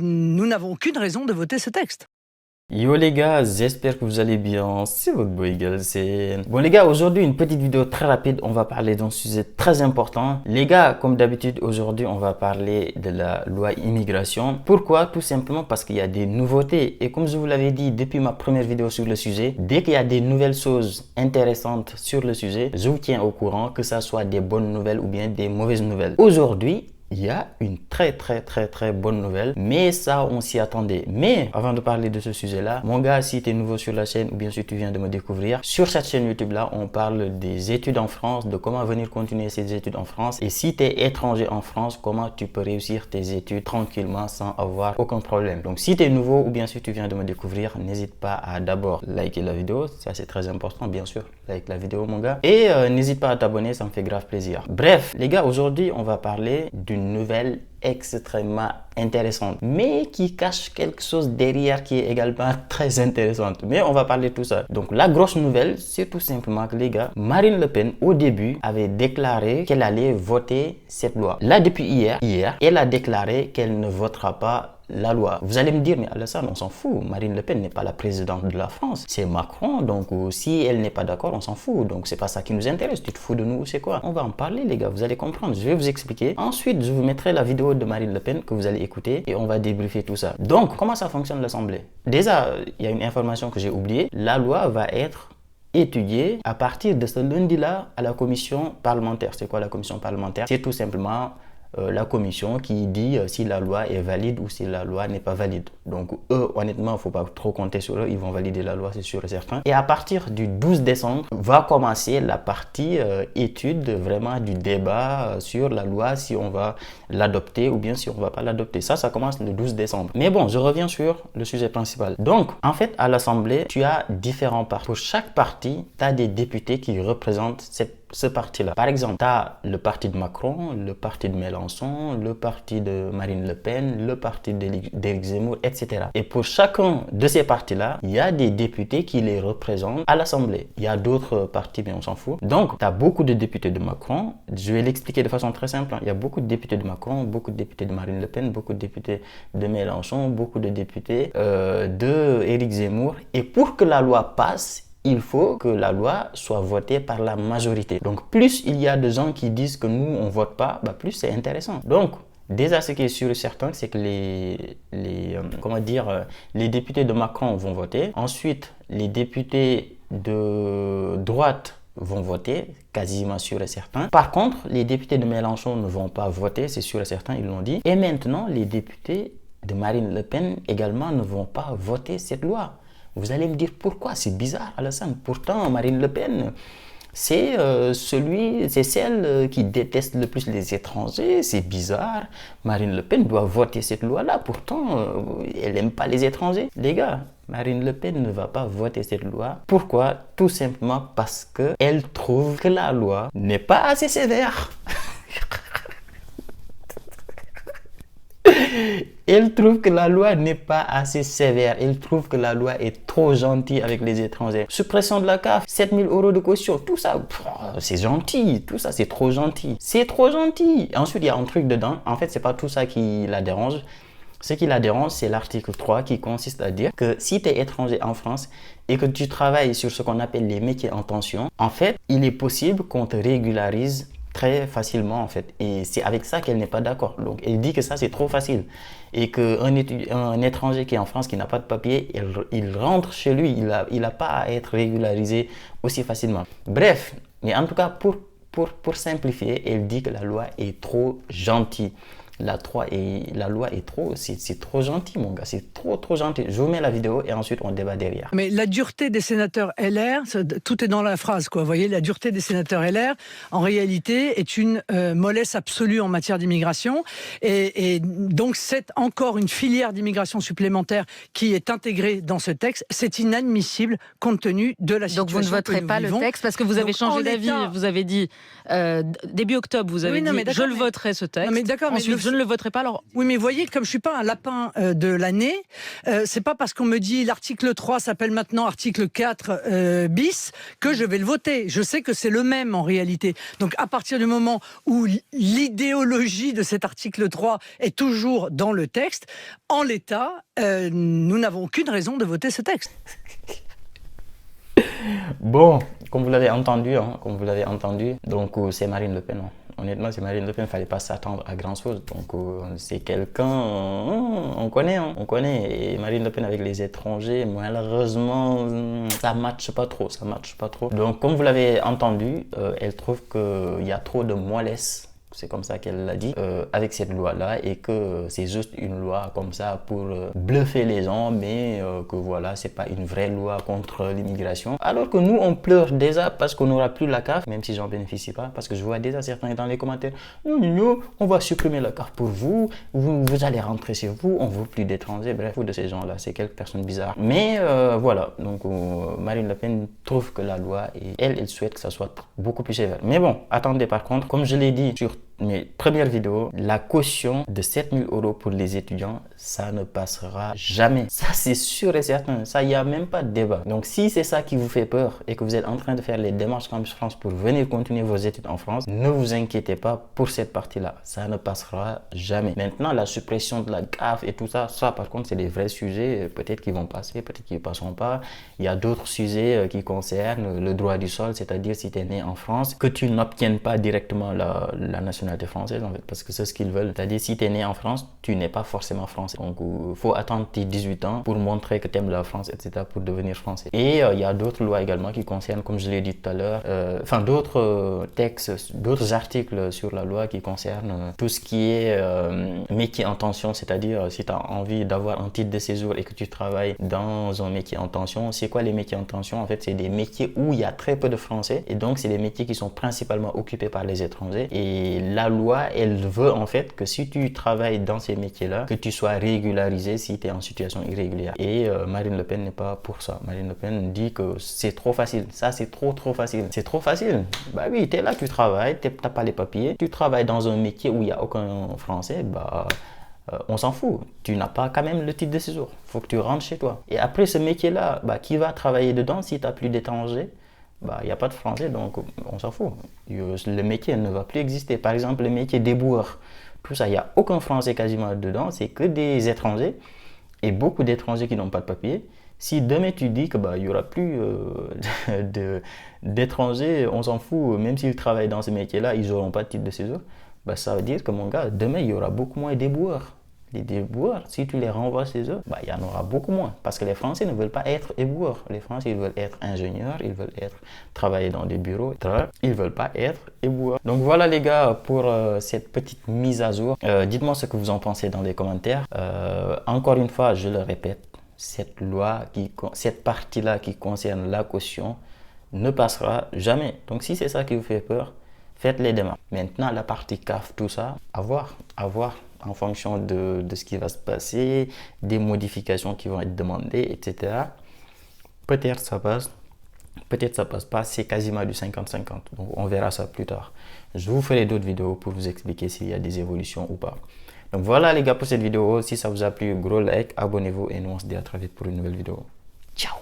nous n'avons aucune raison de voter ce texte. Yo les gars, j'espère que vous allez bien, c'est votre boy Bon les gars, aujourd'hui une petite vidéo très rapide, on va parler d'un sujet très important. Les gars, comme d'habitude, aujourd'hui on va parler de la loi immigration. Pourquoi? Tout simplement parce qu'il y a des nouveautés. Et comme je vous l'avais dit depuis ma première vidéo sur le sujet, dès qu'il y a des nouvelles choses intéressantes sur le sujet, je vous tiens au courant, que ça soit des bonnes nouvelles ou bien des mauvaises nouvelles. Aujourd'hui, il y a une très bonne nouvelle, mais ça on s'y attendait. Mais avant de parler de ce sujet là, mon gars, si tu es nouveau sur la chaîne ou bien si tu viens de me découvrir, sur cette chaîne YouTube là, on parle des études en France, de comment venir continuer ses études en France. Et si tu es étranger en France, comment tu peux réussir tes études tranquillement sans avoir aucun problème. Donc si tu es nouveau ou bien si tu viens de me découvrir, n'hésite pas à d'abord liker la vidéo, ça c'est très important bien sûr, like la vidéo mon gars. Et n'hésite pas à t'abonner, ça me fait grave plaisir. Bref les gars, aujourd'hui on va parler d'une nouvelle extrêmement intéressante, mais qui cache quelque chose derrière qui est également très intéressante. Mais on va parler de tout ça. Donc la grosse nouvelle, c'est tout simplement que les gars, Marine Le Pen au début avait déclaré qu'elle allait voter cette loi. Là depuis hier, elle a déclaré qu'elle ne votera pas la loi. Vous allez me dire, mais Alassane, on s'en fout. Marine Le Pen n'est pas la présidente de la France. C'est Macron. Donc, si elle n'est pas d'accord, on s'en fout. Donc, c'est pas ça qui nous intéresse. Tu te fous de nous, c'est quoi? On va en parler, les gars. Vous allez comprendre. Je vais vous expliquer. Ensuite, je vous mettrai la vidéo de Marine Le Pen que vous allez écouter et on va débriefer tout ça. Donc, comment ça fonctionne l'Assemblée? Déjà, il y a une information que j'ai oubliée. La loi va être étudiée à partir de ce lundi-là à la commission parlementaire. C'est quoi la commission parlementaire? C'est tout simplement la commission qui dit si la loi est valide ou si la loi n'est pas valide. Donc eux, honnêtement, il ne faut pas trop compter sur eux, ils vont valider la loi, c'est sûr et certain. Et à partir du 12 décembre, va commencer la partie étude vraiment du débat sur la loi, si on va l'adopter ou bien si on ne va pas l'adopter. Ça commence le 12 décembre. Mais bon, je reviens sur le sujet principal. Donc, en fait, à l'Assemblée, tu as différents partis. Pour chaque parti, tu as des députés qui représentent ce parti-là. Par exemple, tu as le parti de Macron, le parti de Mélenchon, le parti de Marine Le Pen, le parti d'Éric Zemmour, etc. Et pour chacun de ces partis-là, il y a des députés qui les représentent à l'Assemblée. Il y a d'autres partis, mais on s'en fout. Donc, tu as beaucoup de députés de Macron. Je vais l'expliquer de façon très simple. Il y a beaucoup de députés de Macron, beaucoup de députés de Marine Le Pen, beaucoup de députés de Mélenchon, beaucoup de députés de Éric Zemmour. Et pour que la loi passe, il faut que la loi soit votée par la majorité. Donc, plus il y a de gens qui disent que nous, on ne vote pas, plus c'est intéressant. Donc, déjà, ce qui est sûr et certain, c'est que les députés de Macron vont voter. Ensuite, les députés de droite vont voter, quasiment sûr et certain. Par contre, les députés de Mélenchon ne vont pas voter, c'est sûr et certain, ils l'ont dit. Et maintenant, les députés de Marine Le Pen également ne vont pas voter cette loi. Vous allez me dire pourquoi? C'est bizarre, Alassane. Pourtant, Marine Le Pen, c'est celle qui déteste le plus les étrangers. C'est bizarre. Marine Le Pen doit voter cette loi-là. Pourtant, elle n'aime pas les étrangers. Les gars, Marine Le Pen ne va pas voter cette loi. Pourquoi? Tout simplement parce qu'elle trouve que la loi n'est pas assez sévère. Elle trouve que la loi n'est pas assez sévère. Elle trouve que la loi est trop gentille avec les étrangers. Suppression de la CAF, 7 000 € de caution, tout ça, c'est gentil. Tout ça, c'est trop gentil. C'est trop gentil. Ensuite, il y a un truc dedans. En fait, c'est pas tout ça qui la dérange. Ce qui la dérange, c'est l'article 3 qui consiste à dire que si tu es étranger en France et que tu travailles sur ce qu'on appelle les métiers en tension, en fait, il est possible qu'on te régularise très facilement en fait, et c'est avec ça qu'elle n'est pas d'accord. Donc elle dit que ça c'est trop facile et qu'un étranger qui est en France, qui n'a pas de papier, il rentre chez lui, il a pas à être régularisé aussi facilement. Bref, mais en tout cas pour simplifier, elle dit que la loi est trop gentille. La loi est trop, c'est trop gentil mon gars, c'est trop gentil. Je vous mets la vidéo et ensuite on débat derrière. Mais la dureté des sénateurs LR, tout est dans la phrase quoi. Vous voyez, la dureté des sénateurs LR, en réalité, est une mollesse absolue en matière d'immigration. Et donc c'est encore une filière d'immigration supplémentaire qui est intégrée dans ce texte. C'est inadmissible compte tenu de la situation. Donc vous ne voterez pas le texte parce que vous avez changé d'avis. Vous avez dit début octobre, vous avez dit je le voterai ce texte. Non mais d'accord, mais je ne le voterai pas. Alors, oui, mais voyez, comme je suis pas un lapin de l'année, c'est pas parce qu'on me dit l'article 3 s'appelle maintenant article 4 bis que je vais le voter. Je sais que c'est le même en réalité. Donc à partir du moment où l'idéologie de cet article 3 est toujours dans le texte, en l'état, nous n'avons aucune raison de voter ce texte. Bon, comme vous l'avez entendu, donc c'est Marine Le Pen. Hein. Honnêtement, c'est Marine Le Pen, il ne fallait pas s'attendre à grand chose. Donc c'est quelqu'un, on connaît. Et Marine Le Pen avec les étrangers, malheureusement, ça ne matche pas trop, Donc comme vous l'avez entendu, elle trouve qu'il y a trop de mollesse. C'est comme ça qu'elle l'a dit, avec cette loi-là, et que c'est juste une loi comme ça pour bluffer les gens, mais que voilà, c'est pas une vraie loi contre l'immigration. Alors que nous, on pleure déjà parce qu'on n'aura plus la CAF, même si j'en bénéficie pas, parce que je vois déjà certains dans les commentaires, non, on va supprimer la CAF pour vous, vous allez rentrer chez vous, on veut plus d'étrangers, bref, de ces gens-là, c'est quelques personnes bizarres. Mais voilà, donc Marine Le Pen trouve que la loi, et elle souhaite que ça soit beaucoup plus sévère. Mais bon, attendez par contre, comme je l'ai dit sur mes premières vidéos, la caution de 7 000 € pour les étudiants, ça ne passera jamais. Ça, c'est sûr et certain. Ça, il n'y a même pas de débat. Donc, si c'est ça qui vous fait peur et que vous êtes en train de faire les démarches Campus France pour venir continuer vos études en France, ne vous inquiétez pas pour cette partie-là. Ça ne passera jamais. Maintenant, la suppression de la CAF et tout ça, par contre, c'est des vrais sujets. Peut-être qu'ils vont passer, peut-être qu'ils ne passeront pas. Il y a d'autres sujets qui concernent le droit du sol, c'est-à-dire si tu es né en France, que tu n'obtiennes pas directement la nationalité française en fait, parce que c'est ce qu'ils veulent. C'est-à-dire si tu es né en France, tu n'es pas forcément français. Donc il faut attendre tes 18 ans pour montrer que tu aimes la France, etc. pour devenir français. Et il y a d'autres lois également qui concernent, comme je l'ai dit tout à l'heure, d'autres textes, d'autres articles sur la loi qui concernent tout ce qui est métier en tension, c'est-à-dire si tu as envie d'avoir un titre de séjour et que tu travailles dans un métier en tension. C'est quoi les métiers en tension? En fait, c'est des métiers où il y a très peu de français et donc c'est des métiers qui sont principalement occupés par les étrangers. Et la loi, elle veut en fait que si tu travailles dans ces métiers-là, que tu sois régularisé si tu es en situation irrégulière. Et Marine Le Pen n'est pas pour ça. Marine Le Pen dit que c'est trop facile. Ça, c'est trop facile. C'est trop facile. Bah oui, tu es là, tu travailles, tu n'as pas les papiers, tu travailles dans un métier où il n'y a aucun français, bah... on s'en fout, tu n'as pas quand même le titre de séjour, il faut que tu rentres chez toi. Et après ce métier-là, bah, qui va travailler dedans si tu n'as plus d'étrangers? Bah, il n'y a pas de français, donc on s'en fout. Le métier ne va plus exister. Par exemple, le métier d'éboueur, tout ça, il n'y a aucun français quasiment dedans, c'est que des étrangers et beaucoup d'étrangers qui n'ont pas de papier. Si demain tu dis que bah, il n'y aura plus d'étrangers, on s'en fout, même s'ils travaillent dans ce métier-là, ils n'auront pas de titre de séjour, bah, ça veut dire que mon gars, demain il y aura beaucoup moins d'éboueurs. Les éboueurs, si tu les renvoies chez eux, bah, il y en aura beaucoup moins. Parce que les Français ne veulent pas être éboueurs. Les Français, ils veulent être ingénieurs, ils veulent travailler dans des bureaux, ils ne veulent pas être éboueurs. Donc voilà les gars pour cette petite mise à jour. Dites-moi ce que vous en pensez dans les commentaires. Encore une fois, je le répète, cette loi, cette partie-là qui concerne la caution ne passera jamais. Donc si c'est ça qui vous fait peur, faites les démarches. Maintenant, la partie CAF, tout ça, à voir en fonction de ce qui va se passer, des modifications qui vont être demandées, etc. Peut-être ça passe, peut-être ça passe pas, c'est quasiment du 50-50. Donc on verra ça plus tard. Je vous ferai d'autres vidéos pour vous expliquer s'il y a des évolutions ou pas. Donc voilà les gars pour cette vidéo. Si ça vous a plu, gros like, abonnez-vous et nous on se dit à très vite pour une nouvelle vidéo. Ciao!